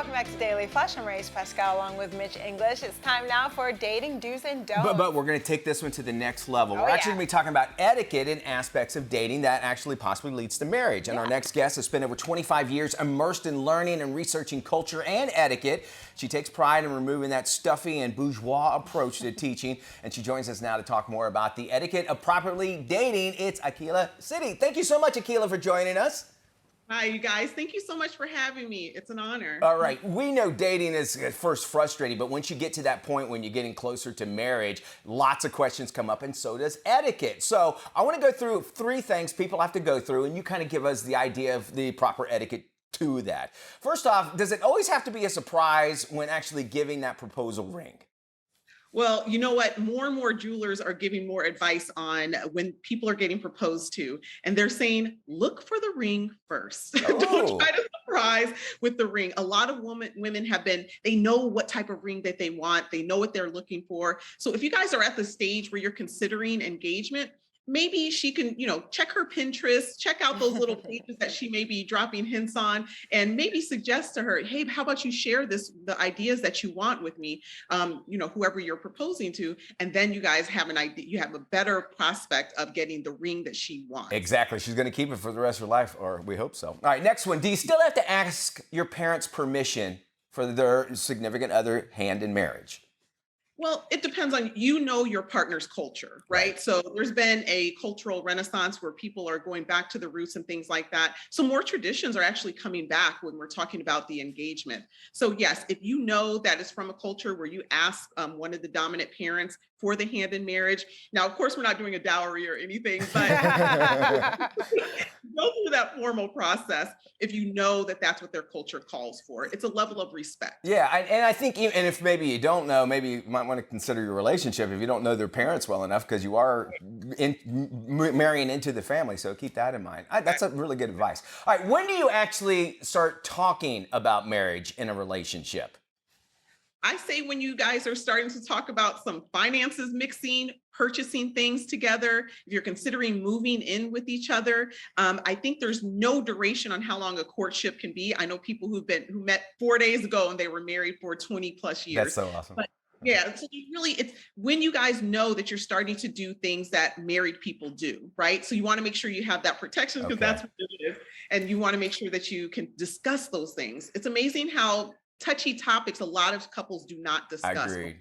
welcome back to Daily Flash. I'm Riesa Pascal along with Mitch English. It's time now for dating do's and don'ts. But we're going to take this one to the next level. We're actually going to be talking about etiquette and aspects of dating that actually possibly leads to marriage. And our next guest has spent over 25 years immersed in learning and researching culture and etiquette. She takes pride in removing that stuffy and bourgeois approach to teaching. And she joins us now to talk more about the etiquette of properly dating. It's Akilah Siti. Thank you so much, Akilah, for joining us. Hi, you guys. Thank you so much for having me. It's an honor. All right. We know dating is at first frustrating, but once you get to that point when you're getting closer to marriage, lots of questions come up, and so does etiquette. So I want to go through 3 things people have to go through, and you kind of give us the idea of the proper etiquette to that. First off, does it always have to be a surprise when actually giving that proposal ring? Well, you know what? More and more jewelers are giving more advice on when people are getting proposed to, and they're saying, look for the ring first. Oh. Don't try to surprise with the ring. A lot of women they know what type of ring that they want. They know what they're looking for. So if you guys are at the stage where you're considering engagement, maybe she can, check her Pinterest, check out those little pages that she may be dropping hints on, and maybe suggest to her, hey, how about you share the ideas that you want with me, whoever you're proposing to, and then you guys have an idea, you have a better prospect of getting the ring that she wants. Exactly. She's going to keep it for the rest of her life, or we hope so. All right, next one. Do you still have to ask your parents' permission for their significant other hand in marriage? Well, it depends on, your partner's culture, right? So there's been a cultural renaissance where people are going back to the roots and things like that. So more traditions are actually coming back when we're talking about the engagement. So yes, if you know that it's from a culture where you ask one of the dominant parents for the hand in marriage. Now, of course, we're not doing a dowry or anything, but go through that formal process if you know that that's what their culture calls for. It's a level of respect. Yeah, and I think, and if maybe you don't know, maybe you might want to consider your relationship if you don't know their parents well enough, because you are marrying into the family, so keep that in mind. That's a really good advice. All right, when do you actually start talking about marriage in a relationship? I say when you guys are starting to talk about some finances mixing, purchasing things together, if you're considering moving in with each other. I think there's no duration on how long a courtship can be. I know people who met 4 days ago and they were married for 20 plus years. That's so awesome. But yeah, so it's when you guys know that you're starting to do things that married people do, right? So you want to make sure you have that protection, because that's what it is. And you want to make sure that you can discuss those things. It's amazing how touchy topics a lot of couples do not discuss. Agreed.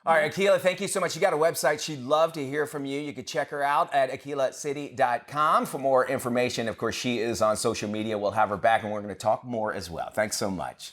All right, Akilah, thank you so much. You got a website. She'd love to hear from you. You can check her out at akilahsiti.com for more information. Of course, she is on social media. We'll have her back, and we're going to talk more as well. Thanks so much.